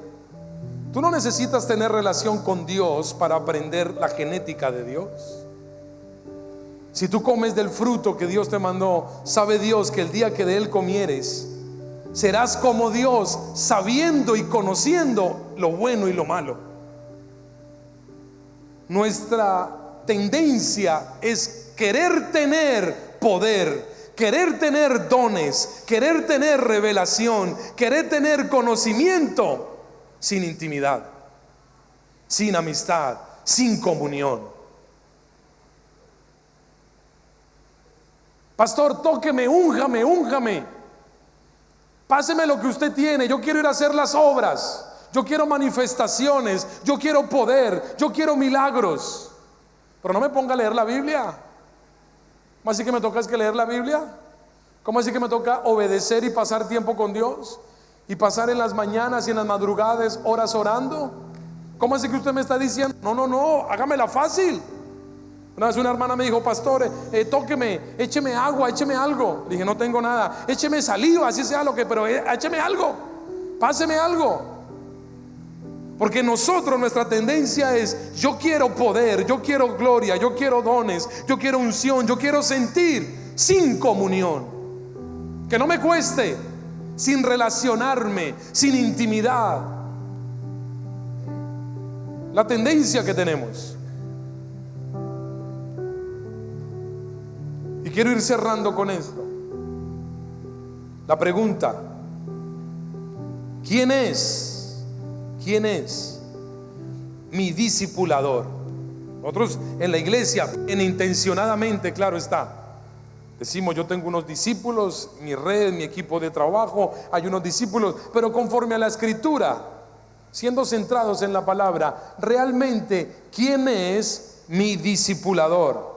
tú no necesitas tener relación con Dios para aprender la genética de Dios. Si tú comes del fruto que Dios te mandó, sabe Dios que el día que de él comieres, serás como Dios, sabiendo y conociendo lo bueno y lo malo. Nuestra tendencia es querer tener poder, querer tener dones, querer tener revelación, querer tener conocimiento sin intimidad, sin amistad, sin comunión. Pastor, tóqueme, únjame, páseme lo que usted tiene. Yo quiero ir a hacer las obras, yo quiero manifestaciones, yo quiero poder, yo quiero milagros. Pero no me ponga a leer la Biblia. Así que me toca es que leer la Biblia. ¿Cómo así que me toca obedecer y pasar tiempo con Dios? ¿Y pasar en las mañanas y en las madrugadas horas orando? ¿Cómo así que usted me está diciendo? No, hágamela fácil. Una vez una hermana me dijo: pastor, tóqueme, écheme agua, écheme algo. Le dije: no tengo nada. Écheme saliva, así sea lo que, pero écheme algo, páseme algo. Porque nosotros, nuestra tendencia es: yo quiero poder, yo quiero gloria, yo quiero dones, yo quiero unción, yo quiero sentir, sin comunión. Que no me cueste, sin relacionarme, sin intimidad. La tendencia que tenemos. Y quiero ir cerrando con esto. La pregunta: ¿quién es mi discipulador? Nosotros en la iglesia, intencionadamente, claro está, decimos: yo tengo unos discípulos, mi red, mi equipo de trabajo, hay unos discípulos, pero conforme a la escritura, siendo centrados en la palabra, realmente, ¿quién es mi discipulador?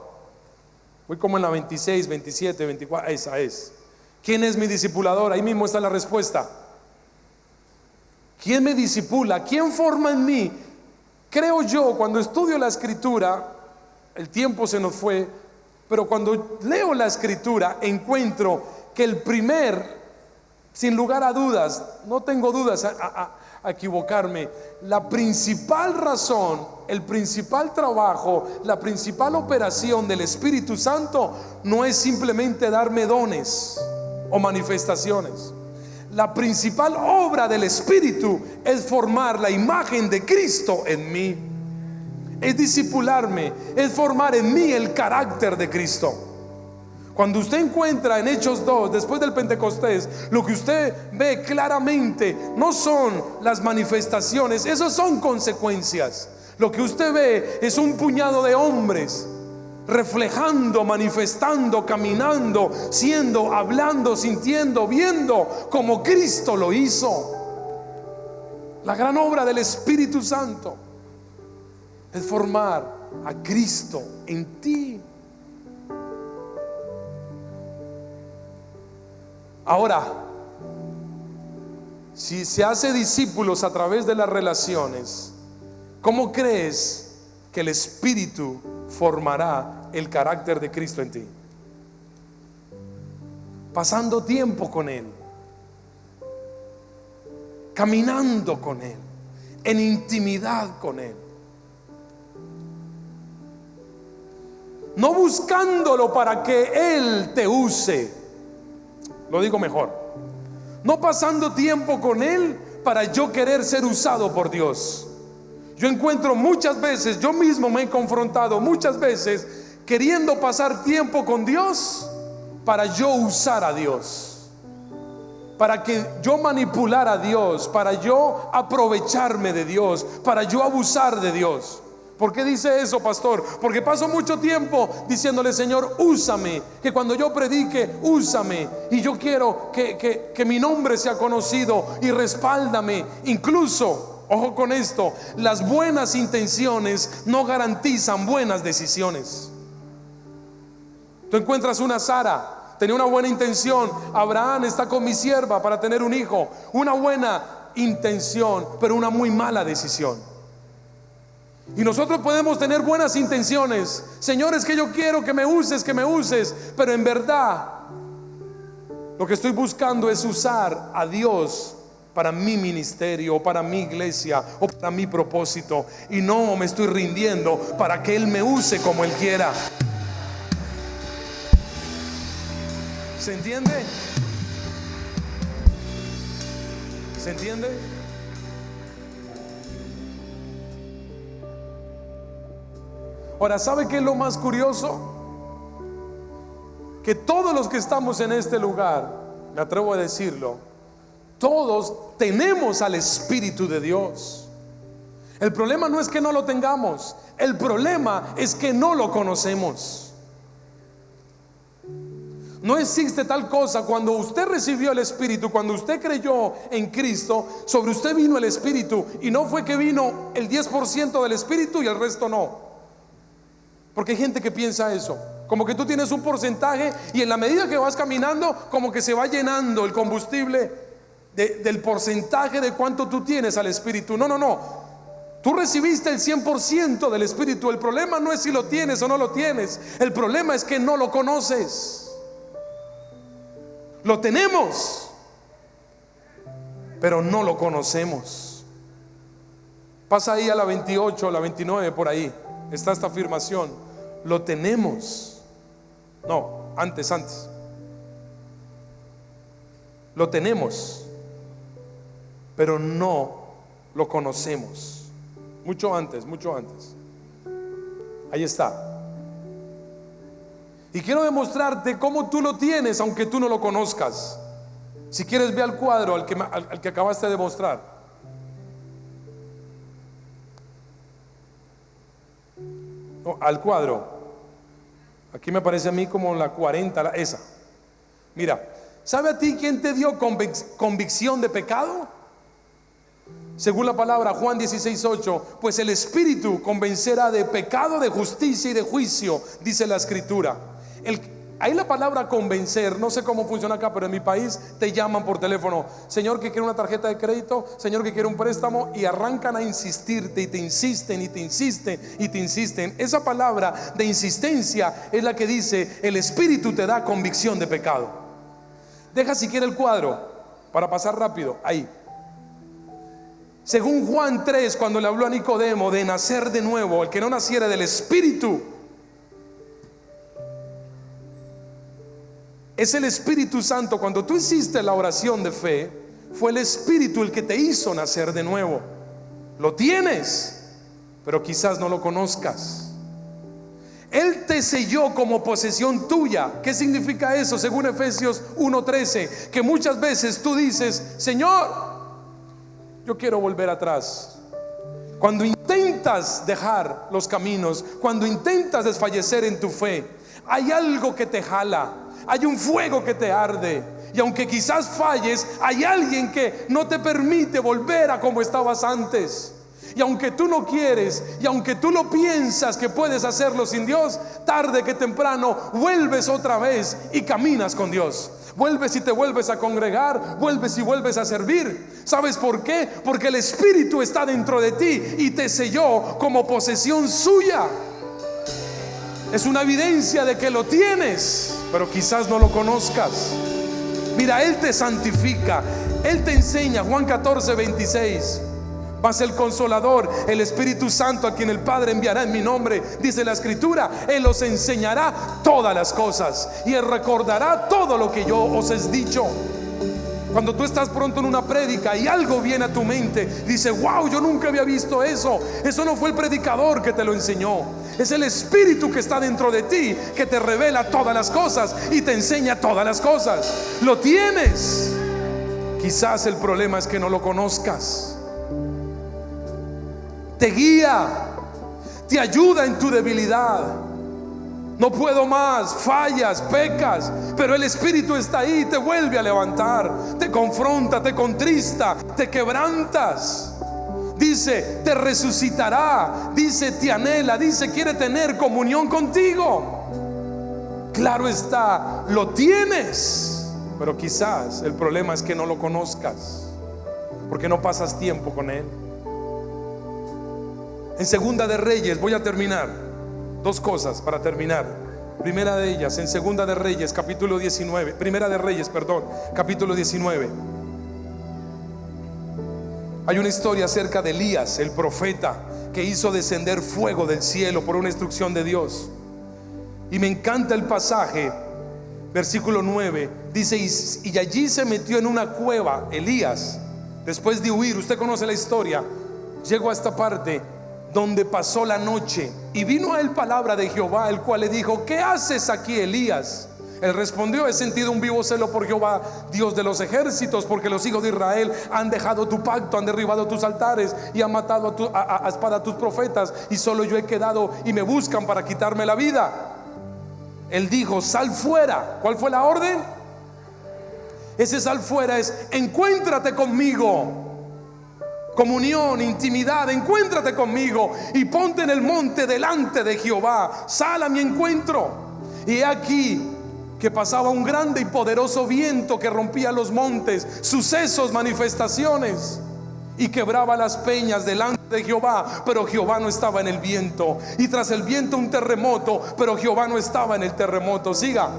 Voy como en la 26, 27, 24, esa es. ¿Quién es mi discipulador? Ahí mismo está la respuesta. ¿Quién me discipula? ¿Quién forma en mí? Creo yo, cuando estudio la escritura, el tiempo se nos fue, pero cuando leo la escritura encuentro que el primer, sin lugar a dudas, no tengo dudas a equivocarme, la principal razón, el principal trabajo, la principal operación del Espíritu Santo no es simplemente darme dones o manifestaciones. La principal obra del Espíritu es formar la imagen de Cristo en mí, es discipularme, es formar en mí el carácter de Cristo. Cuando usted encuentra en Hechos 2, después del Pentecostés, lo que usted ve claramente no son las manifestaciones, esas son consecuencias. Lo que usted ve es un puñado de hombres reflejando, manifestando, caminando, siendo, hablando, sintiendo, viendo como Cristo lo hizo. La gran obra del Espíritu Santo es formar a Cristo en ti. Ahora, si se hace discípulos a través de las relaciones, ¿cómo crees que el Espíritu formará el carácter de Cristo en ti? Pasando tiempo con Él, caminando con Él, en intimidad con Él, no buscándolo para que Él te use. Lo digo mejor: no pasando tiempo con Él para yo querer ser usado por Dios. Yo encuentro muchas veces, yo mismo me he confrontado muchas veces queriendo pasar tiempo con Dios para yo usar a Dios, para que yo manipular a Dios, para yo aprovecharme de Dios, para yo abusar de Dios. ¿Por qué dice eso, pastor? Porque paso mucho tiempo diciéndole: Señor, úsame, que cuando yo predique, úsame, y yo quiero que mi nombre sea conocido, y respáldame. Incluso, ojo con esto, las buenas intenciones no garantizan buenas decisiones. Tú encuentras una Sara, tenía una buena intención. Abraham está con mi sierva para tener un hijo. Una buena intención, pero una muy mala decisión. Y nosotros podemos tener buenas intenciones: Señor, es que yo quiero que me uses, pero en verdad lo que estoy buscando es usar a Dios para mi ministerio, o para mi iglesia, o para mi propósito, y no me estoy rindiendo para que Él me use como Él quiera. ¿Se entiende? ¿Se entiende? Ahora, ¿sabe qué es lo más curioso? Que todos los que estamos en este lugar, me atrevo a decirlo, todos tenemos al Espíritu de Dios. El problema no es que no lo tengamos, el problema es que no lo conocemos. No existe tal cosa. Cuando usted recibió el Espíritu, cuando usted creyó en Cristo, sobre usted vino el Espíritu, y no fue que vino el 10% del Espíritu y el resto no. Porque hay gente que piensa eso. Como que tú tienes un porcentaje y en la medida que vas caminando, como que se va llenando el combustible del porcentaje de cuánto tú tienes al Espíritu. No, no, no. Tú recibiste el 100% del Espíritu. El problema no es si lo tienes o no lo tienes. El problema es que no lo conoces. Lo tenemos, pero no lo conocemos. Pasa ahí a la 28, a la 29, por ahí está esta afirmación. Lo tenemos. No, antes. Lo tenemos, pero no lo conocemos. Mucho antes. Ahí está. Y quiero demostrarte cómo tú lo tienes, aunque tú no lo conozcas. Si quieres, ve al cuadro al que acabaste de mostrar. No, al cuadro. Aquí me parece a mí como la 40, esa. Mira, ¿sabe a ti quién te dio convicción de pecado? Según la palabra, Juan 16:8, pues el Espíritu convencerá de pecado, de justicia y de juicio, dice la Escritura. Ahí la palabra convencer, no sé cómo funciona acá, pero en mi país te llaman por teléfono: señor, que quiere una tarjeta de crédito, señor, que quiere un préstamo, y arrancan a insistirte y te insisten y te insisten y te insisten. Esa palabra de insistencia es la que dice: el Espíritu te da convicción de pecado. Deja si quiere el cuadro para pasar rápido ahí. Según Juan 3, cuando le habló a Nicodemo de nacer de nuevo, el que no naciera del Espíritu, es el Espíritu Santo. Cuando tú hiciste la oración de fe, fue el Espíritu el que te hizo nacer de nuevo. Lo tienes, pero quizás no lo conozcas. Él te selló como posesión tuya. ¿Qué significa eso? Según Efesios 1:13, que muchas veces tú dices: Señor, yo quiero volver atrás. Cuando intentas dejar los caminos, cuando intentas desfallecer en tu fe, hay algo que te jala, hay un fuego que te arde. Y aunque quizás falles, hay alguien que no te permite volver a como estabas antes. Y aunque tú no quieres, y aunque tú lo piensas que puedes hacerlo sin Dios, tarde que temprano vuelves otra vez y caminas con Dios. Vuelves y te vuelves a congregar, vuelves y vuelves a servir. ¿Sabes por qué? Porque el Espíritu está dentro de ti y te selló como posesión suya. Es una evidencia de que lo tienes, pero quizás no lo conozcas. Mira, Él te santifica, Él te enseña. Juan 14:26. Mas el Consolador, el Espíritu Santo, a quien el Padre enviará en mi nombre, dice la Escritura, Él os enseñará todas las cosas y Él recordará todo lo que yo os he dicho. Cuando tú estás pronto en una prédica y algo viene a tu mente, dice: wow, yo nunca había visto eso. Eso no fue el predicador que te lo enseñó, es el Espíritu que está dentro de ti, que te revela todas las cosas y te enseña todas las cosas. Lo tienes. Quizás el problema es que no lo conozcas. Te guía, te ayuda en tu debilidad. No puedo más, fallas, pecas, pero el Espíritu está ahí, te vuelve a levantar, te confronta, te contrista, te quebrantas. Dice: te resucitará, dice: te anhela, dice: quiere tener comunión contigo. Claro está, lo tienes, pero quizás el problema es que no lo conozcas, porque no pasas tiempo con Él. En Segunda de Reyes, voy a terminar, dos cosas para terminar. Primera de ellas, en Segunda de Reyes, capítulo 19. Primera de Reyes, perdón, capítulo 19. Hay una historia acerca de Elías, el profeta, que hizo descender fuego del cielo por una instrucción de Dios. Y me encanta el pasaje, versículo 9. Dice: y allí se metió en una cueva Elías, después de huir. Usted conoce la historia. Llegó a esta parte donde pasó la noche, y vino a él palabra de Jehová, el cual le dijo: ¿qué haces aquí, Elías? Él respondió: he sentido un vivo celo por Jehová, Dios de los ejércitos, porque los hijos de Israel han dejado tu pacto, han derribado tus altares y han matado a espada a tus profetas, y solo yo he quedado y me buscan para quitarme la vida. Él dijo: sal fuera. ¿Cuál fue la orden? Ese sal fuera es: encuéntrate conmigo. Comunión, intimidad. Encuéntrate conmigo y ponte en el monte delante de Jehová. Sal a mi encuentro. Y he aquí que pasaba un grande y poderoso viento que rompía los montes, sucesos, manifestaciones, y quebraba las peñas delante de Jehová, pero Jehová no estaba en el viento. Y tras el viento un terremoto, pero Jehová no estaba en el terremoto. Siga.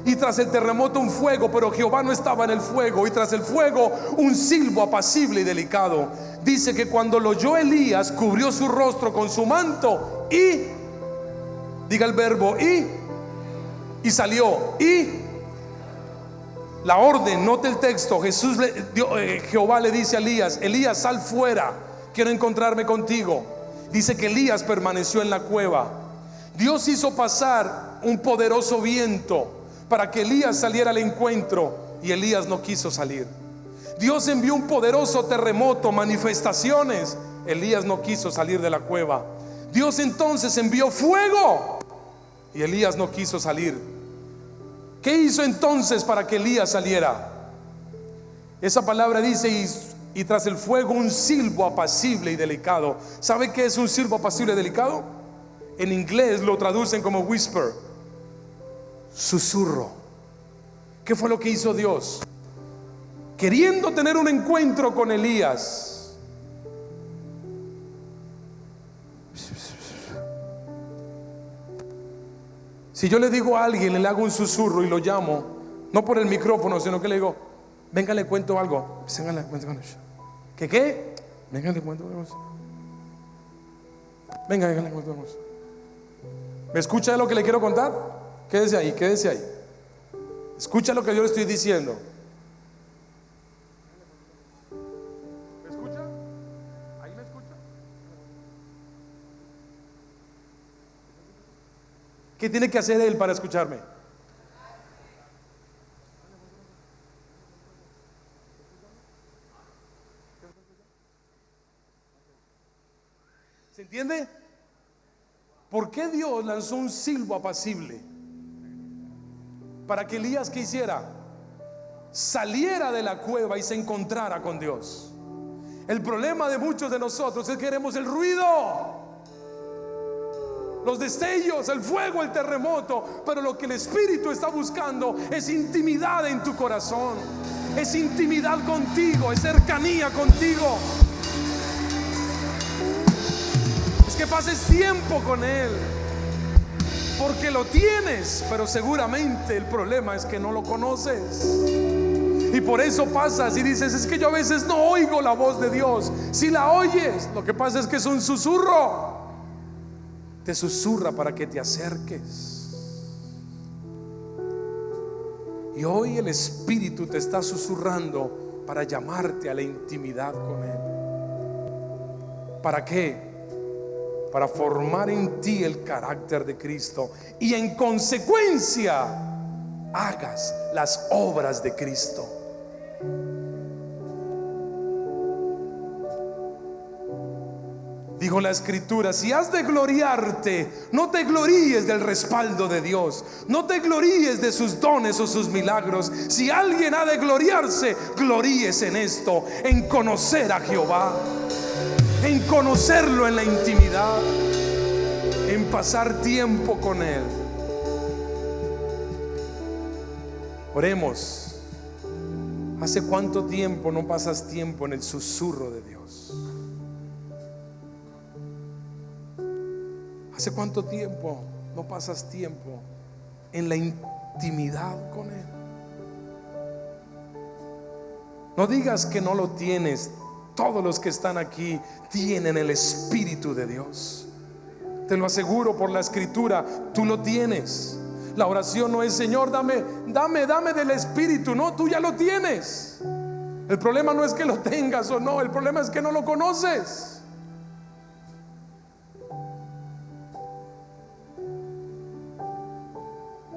Y tras el terremoto un fuego, pero Jehová no estaba en el fuego. Y tras el fuego un silbo apacible y delicado. Dice que cuando lo oyó Elías, cubrió su rostro con su manto y, diga el verbo, y salió. Y la orden, note el texto. Jehová le dice a Elías: Elías, sal fuera, quiero encontrarme contigo. Dice que Elías permaneció en la cueva. Dios hizo pasar un poderoso viento para que Elías saliera al encuentro, y Elías no quiso salir. Dios envió un poderoso terremoto, manifestaciones. Elías no quiso salir de la cueva. Dios entonces envió fuego y Elías no quiso salir. ¿Qué hizo entonces para que Elías saliera? Esa palabra dice: y tras el fuego un silbo apacible y delicado. ¿Sabe qué es un silbo apacible y delicado? En inglés lo traducen como whisper, susurro. ¿Qué fue lo que hizo Dios? Queriendo tener un encuentro con Elías, si yo le digo a alguien, le hago un susurro y lo llamo, no por el micrófono, sino que le digo: venga, le cuento algo. ¿Qué? Venga, le cuento algo. Venga, le cuento algo. ¿Me escucha lo que le quiero contar? Quédese ahí. Escucha lo que yo le estoy diciendo. ¿Me escucha? ¿Ahí me escucha? ¿Qué tiene que hacer él para escucharme? ¿Se entiende? ¿Por qué Dios lanzó un silbo apacible? Para que Elías, ¿qué hiciera? Saliera de la cueva y se encontrara con Dios. El problema de muchos de nosotros es que queremos el ruido, los destellos, el fuego, el terremoto. Pero lo que el Espíritu está buscando es intimidad en tu corazón, es intimidad contigo, es cercanía contigo, es que pases tiempo con Él. Porque lo tienes, pero seguramente el problema es que no lo conoces. Y por eso pasas y dices: es que yo a veces no oigo la voz de Dios. Si la oyes, lo que pasa es que es un susurro. Te susurra para que te acerques. Y hoy el Espíritu te está susurrando para llamarte a la intimidad con Él. ¿Para qué? Para formar en ti el carácter de Cristo y en consecuencia hagas las obras de Cristo. Dijo la Escritura: si has de gloriarte, no te gloríes del respaldo de Dios, no te gloríes de sus dones o sus milagros. Si alguien ha de gloriarse, gloríese en esto, en conocer a Jehová, en conocerlo en la intimidad, en pasar tiempo con Él. Oremos. ¿Hace cuánto tiempo no pasas tiempo en el susurro de Dios? ¿Hace cuánto tiempo no pasas tiempo en la intimidad con Él? No digas que no lo tienes. Todos los que están aquí tienen el Espíritu de Dios. Te lo aseguro por la Escritura, tú lo tienes. La oración no es: Señor, dame del Espíritu. No, tú ya lo tienes. El problema no es que lo tengas o no, el problema es que no lo conoces.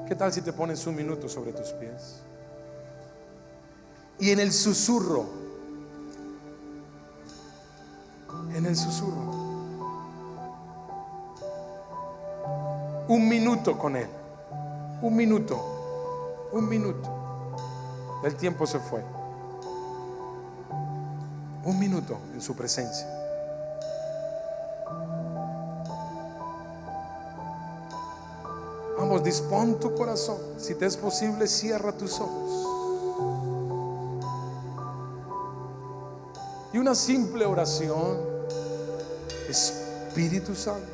¿Qué tal si te pones un minuto sobre tus pies y en el susurro, un minuto con Él? Un minuto. El tiempo se fue. Un minuto en su presencia. Vamos, dispón tu corazón. Si te es posible, cierra tus ojos. Y una simple oración: Espíritu Santo,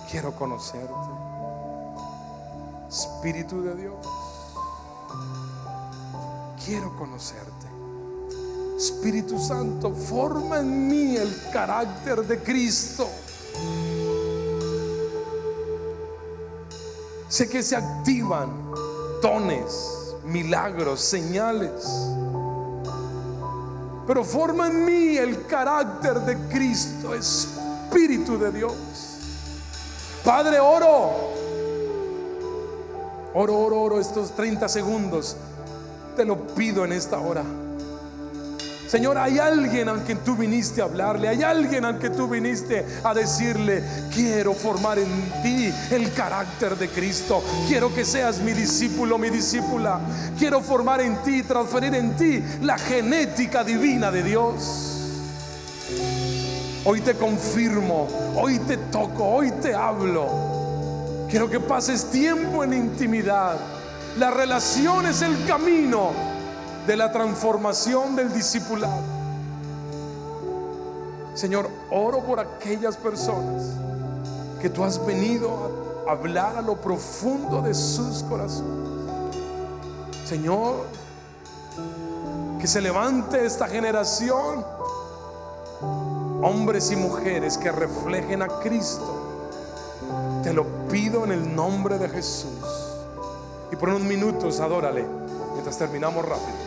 quiero conocerte. Espíritu de Dios, quiero conocerte. Espíritu Santo, forma en mí el carácter de Cristo. Sé que se activan dones, milagros, señales, pero forma en mí el carácter de Cristo. Espíritu de Dios. Padre, oro estos 30 segundos. Te lo pido en esta hora. Señor, hay alguien a quien tú viniste a hablarle, hay alguien a quien tú viniste a decirle: quiero formar en ti el carácter de Cristo. Quiero que seas mi discípulo, mi discípula. Quiero formar en ti, transferir en ti la genética divina de Dios. Hoy te confirmo, hoy te toco, hoy te hablo. Quiero que pases tiempo en intimidad. La relación es el camino de la transformación del discipulado. Señor, oro por aquellas personas que tú has venido a hablar a lo profundo de sus corazones. Señor, que se levante esta generación, hombres y mujeres que reflejen a Cristo. Te lo pido en el nombre de Jesús. Y por unos minutos adórale mientras terminamos rápido.